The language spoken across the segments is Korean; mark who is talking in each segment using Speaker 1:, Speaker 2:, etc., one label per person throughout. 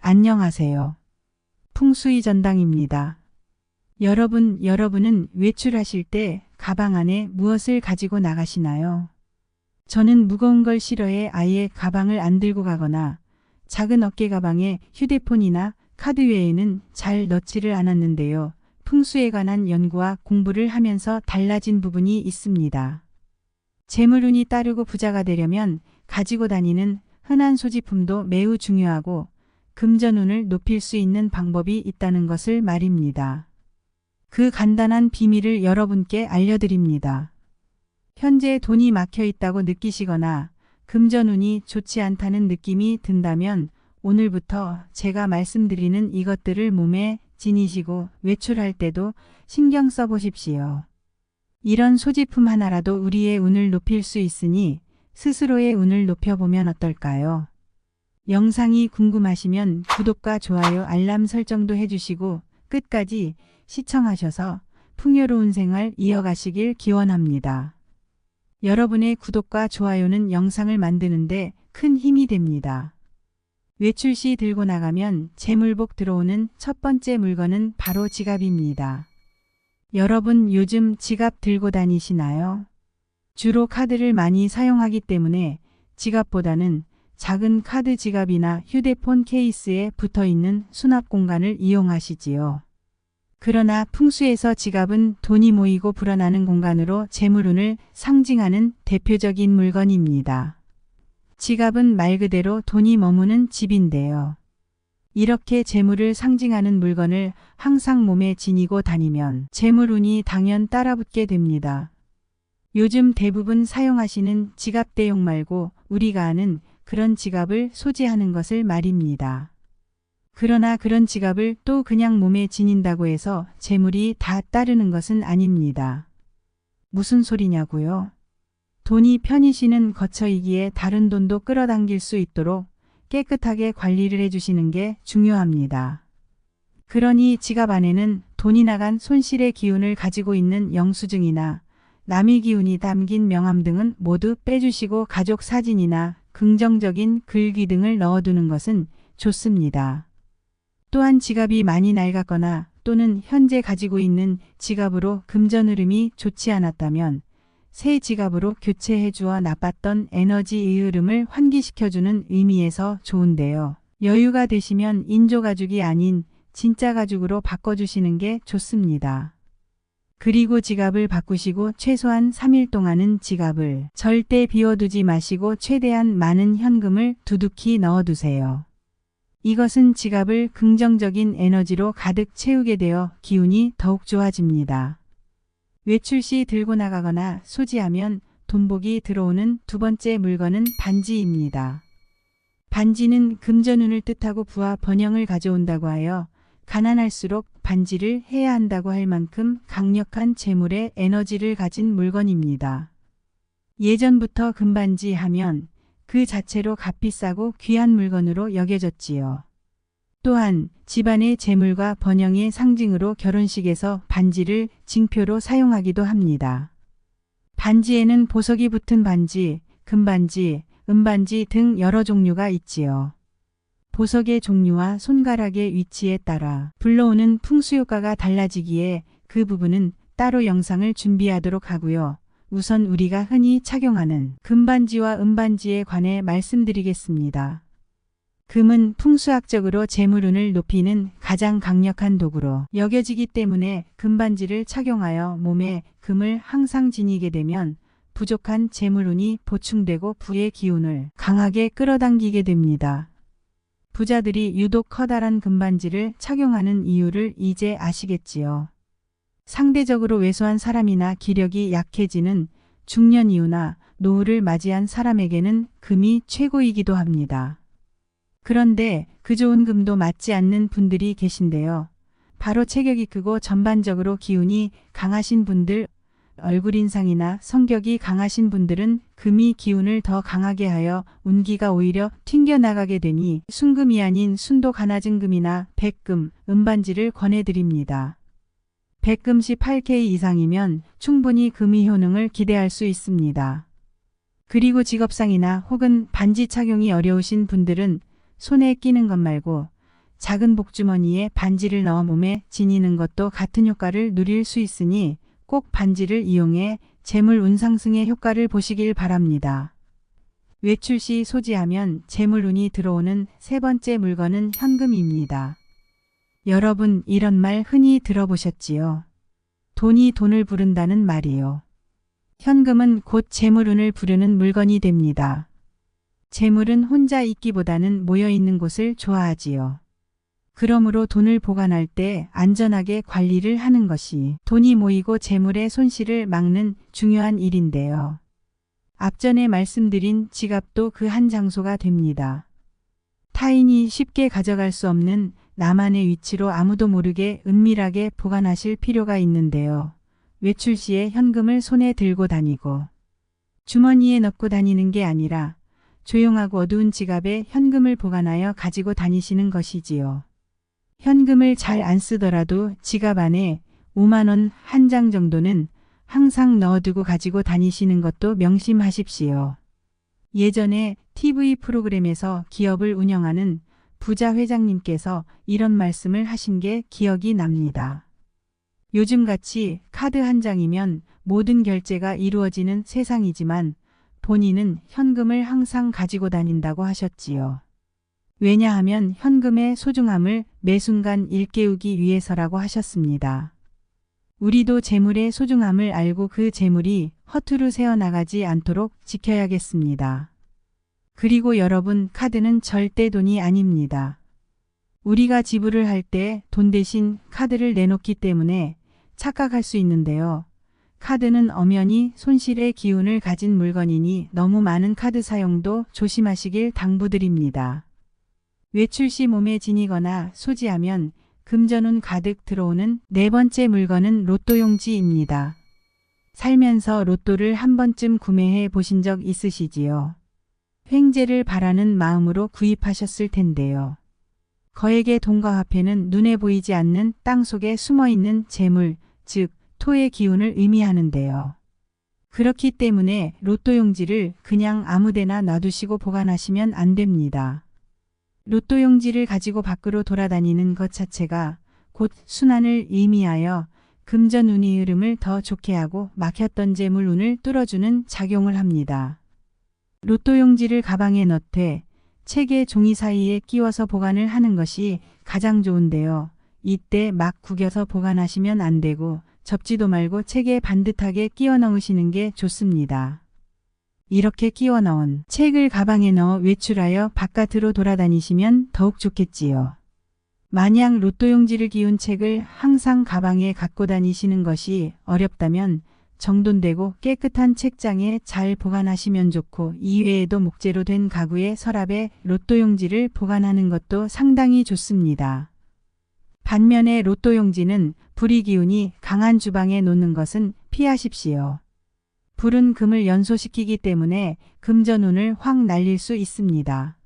Speaker 1: 안녕하세요. 풍수의 전당입니다. 여러분은 외출하실 때 가방 안에 무엇을 가지고 나가시나요? 저는 무거운 걸 싫어해 아예 가방을 안 들고 가거나 작은 어깨 가방에 휴대폰이나 카드 외에는 잘 넣지를 않았는데요. 풍수에 관한 연구와 공부를 하면서 달라진 부분이 있습니다. 재물운이 따르고 부자가 되려면 가지고 다니는 흔한 소지품도 매우 중요하고 금전운을 높일 수 있는 방법이 있다는 것을 말입니다. 그 간단한 비밀을 여러분께 알려드립니다. 현재 돈이 막혀 있다고 느끼시거나 금전운이 좋지 않다는 느낌이 든다면 오늘부터 제가 말씀드리는 이것들을 몸에 지니시고 외출할 때도 신경 써보십시오. 이런 소지품 하나라도 우리의 운을 높일 수 있으니 스스로의 운을 높여보면 어떨까요? 영상이 궁금하시면 구독과 좋아요, 알람 설정도 해주시고 끝까지 시청하셔서 풍요로운 생활 이어가시길 기원합니다. 여러분의 구독과 좋아요는 영상을 만드는데 큰 힘이 됩니다. 외출 시 들고 나가면 재물복 들어오는 첫 번째 물건은 바로 지갑입니다. 여러분 요즘 지갑 들고 다니시나요? 주로 카드를 많이 사용하기 때문에 지갑보다는 작은 카드 지갑이나 휴대폰 케이스에 붙어있는 수납 공간을 이용하시지요. 그러나 풍수에서 지갑은 돈이 모이고 불어나는 공간으로 재물운을 상징하는 대표적인 물건입니다. 지갑은 말 그대로 돈이 머무는 집인데요. 이렇게 재물을 상징하는 물건을 항상 몸에 지니고 다니면 재물운이 당연 따라붙게 됩니다. 요즘 대부분 사용하시는 지갑 대용 말고 우리가 아는 그런 지갑을 소지하는 것을 말입니다. 그러나 그런 지갑을 또 그냥 몸에 지닌다고 해서 재물이 다 따르는 것은 아닙니다. 무슨 소리냐고요? 돈이 편히쉬는 거처이기에 다른 돈도 끌어당길 수 있도록 깨끗하게 관리를 해주시는 게 중요합니다. 그러니 지갑 안에는 돈이 나간 손실의 기운을 가지고 있는 영수증이나 남의 기운이 담긴 명함 등은 모두 빼주시고 가족 사진이나 긍정적인 글귀 등을 넣어두는 것은 좋습니다. 또한 지갑이 많이 낡았거나 또는 현재 가지고 있는 지갑으로 금전 흐름이 좋지 않았다면 새 지갑으로 교체해 주어 나빴던 에너지의 흐름을 환기시켜주는 의미에서 좋은데요. 여유가 되시면 인조가죽이 아닌 진짜 가죽으로 바꿔주시는 게 좋습니다. 그리고 지갑을 바꾸시고 최소한 3일 동안은 지갑을 절대 비워두지 마시고 최대한 많은 현금을 두둑히 넣어두세요. 이것은 지갑을 긍정적인 에너지로 가득 채우게 되어 기운이 더욱 좋아집니다. 외출 시 들고 나가거나 소지하면 돈복이 들어오는 두 번째 물건은 반지입니다. 반지는 금전운을 뜻하고 부와 번영을 가져온다고 하여 가난할수록 반지를 해야 한다고 할 만큼 강력한 재물의 에너지를 가진 물건입니다. 예전부터 금반지 하면 그 자체로 값비싸고 귀한 물건으로 여겨졌지요. 또한 집안의 재물과 번영의 상징으로 결혼식에서 반지를 징표로 사용하기도 합니다. 반지에는 보석이 붙은 반지, 금반지, 은반지 등 여러 종류가 있지요. 보석의 종류와 손가락의 위치에 따라 불러오는 풍수효과가 달라지기에 그 부분은 따로 영상을 준비하도록 하고요. 우선 우리가 흔히 착용하는 금반지와 은반지에 관해 말씀드리겠습니다. 금은 풍수학적으로 재물운을 높이는 가장 강력한 도구로 여겨지기 때문에 금반지를 착용하여 몸에 금을 항상 지니게 되면 부족한 재물운이 보충되고 부의 기운을 강하게 끌어당기게 됩니다. 부자들이 유독 커다란 금반지를 착용하는 이유를 이제 아시겠지요. 상대적으로 왜소한 사람이나 기력이 약해지는 중년 이후나 노후를 맞이한 사람에게는 금이 최고이기도 합니다. 그런데 그 좋은 금도 맞지 않는 분들이 계신데요. 바로 체격이 크고 전반적으로 기운이 강하신 분들, 얼굴 인상이나 성격이 강하신 분들은 금이 기운을 더 강하게 하여 운기가 오히려 튕겨나가게 되니 순금이 아닌 순도 가나진 금이나 백금, 은반지를 권해드립니다. 백금시 8K 이상이면 충분히 금의 효능을 기대할 수 있습니다. 그리고 직업상이나 혹은 반지 착용이 어려우신 분들은 손에 끼는 것 말고 작은 복주머니에 반지를 넣어 몸에 지니는 것도 같은 효과를 누릴 수 있으니 꼭 반지를 이용해 재물 운 상승의 효과를 보시길 바랍니다. 외출 시 소지하면 재물운이 들어오는 세 번째 물건은 현금입니다. 여러분 이런 말 흔히 들어보셨지요? 돈이 돈을 부른다는 말이요. 현금은 곧 재물운을 부르는 물건이 됩니다. 재물은 혼자 있기보다는 모여 있는 곳을 좋아하지요. 그러므로 돈을 보관할 때 안전하게 관리를 하는 것이 돈이 모이고 재물의 손실을 막는 중요한 일인데요. 앞전에 말씀드린 지갑도 그 한 장소가 됩니다. 타인이 쉽게 가져갈 수 없는 나만의 위치로 아무도 모르게 은밀하게 보관하실 필요가 있는데요. 외출 시에 현금을 손에 들고 다니고 주머니에 넣고 다니는 게 아니라 조용하고 어두운 지갑에 현금을 보관하여 가지고 다니시는 것이지요. 현금을 잘 안 쓰더라도 지갑 안에 5만 원 한 장 정도는 항상 넣어두고 가지고 다니시는 것도 명심하십시오. 예전에 TV 프로그램에서 기업을 운영하는 부자 회장님께서 이런 말씀을 하신 게 기억이 납니다. 요즘같이 카드 한 장이면 모든 결제가 이루어지는 세상이지만 본인은 현금을 항상 가지고 다닌다고 하셨지요. 왜냐하면 현금의 소중함을 매 순간 일깨우기 위해서라고 하셨습니다. 우리도 재물의 소중함을 알고 그 재물이 허투루 새어나가지 않도록 지켜야겠습니다. 그리고 여러분, 카드는 절대 돈이 아닙니다. 우리가 지불을 할 때 돈 대신 카드를 내놓기 때문에 착각할 수 있는데요. 카드는 엄연히 손실의 기운을 가진 물건이니 너무 많은 카드 사용도 조심하시길 당부드립니다. 외출 시 몸에 지니거나 소지하면 금전운 가득 들어오는 네 번째 물건은 로또용지입니다. 살면서 로또를 한 번쯤 구매해 보신 적 있으시지요? 횡재를 바라는 마음으로 구입하셨을 텐데요. 거액의 돈과 화폐는 눈에 보이지 않는 땅 속에 숨어있는 재물, 즉 토의 기운을 의미하는데요. 그렇기 때문에 로또용지를 그냥 아무데나 놔두시고 보관하시면 안 됩니다. 로또용지를 가지고 밖으로 돌아다니는 것 자체가 곧 순환을 의미하여 금전운의 흐름을 더 좋게 하고 막혔던 재물운을 뚫어주는 작용을 합니다. 로또용지를 가방에 넣되 책의 종이 사이에 끼워서 보관을 하는 것이 가장 좋은데요. 이때 막 구겨서 보관하시면 안 되고 접지도 말고 책에 반듯하게 끼워 넣으시는 게 좋습니다. 이렇게 끼워 넣은 책을 가방에 넣어 외출하여 바깥으로 돌아다니시면 더욱 좋겠지요. 만약 로또용지를 끼운 책을 항상 가방에 갖고 다니시는 것이 어렵다면 정돈되고 깨끗한 책장에 잘 보관하시면 좋고, 이외에도 목재로 된 가구의 서랍에 로또용지를 보관하는 것도 상당히 좋습니다. 반면에 로또용지는 불의 기운이 강한 주방에 놓는 것은 피하십시오. 불은 금을 연소시키기 때문에 금전운을 확 날릴 수 있습니다.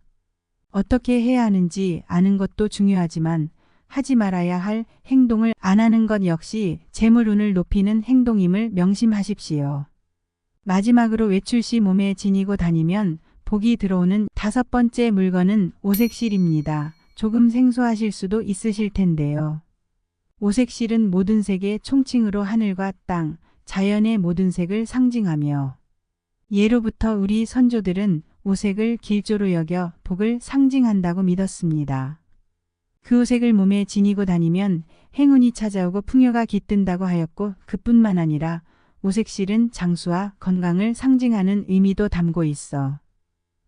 Speaker 1: 어떻게 해야 하는지 아는 것도 중요하지만 하지 말아야 할 행동을 안 하는 것 역시 재물운을 높이는 행동임을 명심하십시오. 마지막으로 외출 시 몸에 지니고 다니면 복이 들어오는 다섯 번째 물건은 오색실입니다. 조금 생소하실 수도 있으실 텐데요. 오색실은 모든 색의 총칭으로 하늘과 땅, 자연의 모든 색을 상징하며 예로부터 우리 선조들은 오색을 길조로 여겨 복을 상징한다고 믿었습니다. 그 오색을 몸에 지니고 다니면 행운이 찾아오고 풍요가 깃든다고 하였고, 그뿐만 아니라 오색실은 장수와 건강을 상징하는 의미도 담고 있어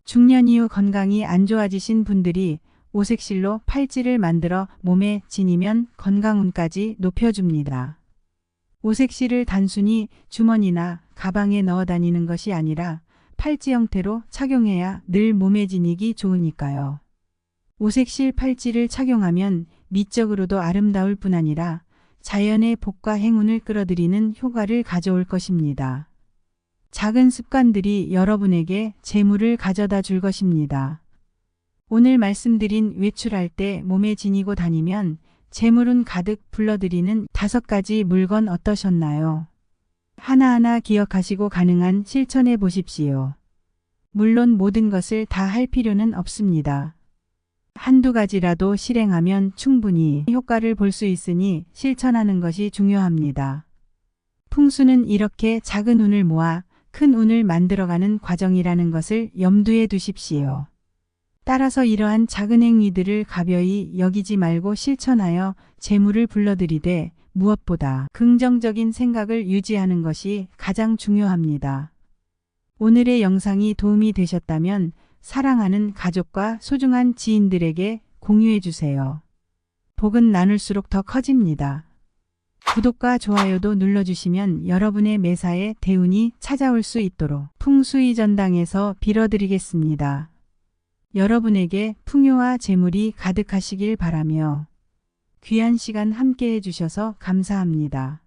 Speaker 1: 중년 이후 건강이 안 좋아지신 분들이 오색실로 팔찌를 만들어 몸에 지니면 건강운까지 높여줍니다. 오색실을 단순히 주머니나 가방에 넣어 다니는 것이 아니라 팔찌 형태로 착용해야 늘 몸에 지니기 좋으니까요. 오색실 팔찌를 착용하면 미적으로도 아름다울 뿐 아니라 자연의 복과 행운을 끌어들이는 효과를 가져올 것입니다. 작은 습관들이 여러분에게 재물을 가져다 줄 것입니다. 오늘 말씀드린 외출할 때 몸에 지니고 다니면 재물운 가득 불러들이는 5가지 물건 어떠셨나요? 하나하나 기억하시고 가능한 실천해 보십시오. 물론 모든 것을 다 할 필요는 없습니다. 한두 가지라도 실행하면 충분히 효과를 볼 수 있으니 실천하는 것이 중요합니다. 풍수는 이렇게 작은 운을 모아 큰 운을 만들어가는 과정이라는 것을 염두에 두십시오. 따라서 이러한 작은 행위들을 가벼이 여기지 말고 실천하여 재물을 불러들이되 무엇보다 긍정적인 생각을 유지하는 것이 가장 중요합니다. 오늘의 영상이 도움이 되셨다면 사랑하는 가족과 소중한 지인들에게 공유해 주세요. 복은 나눌수록 더 커집니다. 구독과 좋아요도 눌러주시면 여러분의 매사에 대운이 찾아올 수 있도록 풍수의 전당에서 빌어드리겠습니다. 여러분에게 풍요와 재물이 가득하시길 바라며 귀한 시간 함께 해주셔서 감사합니다.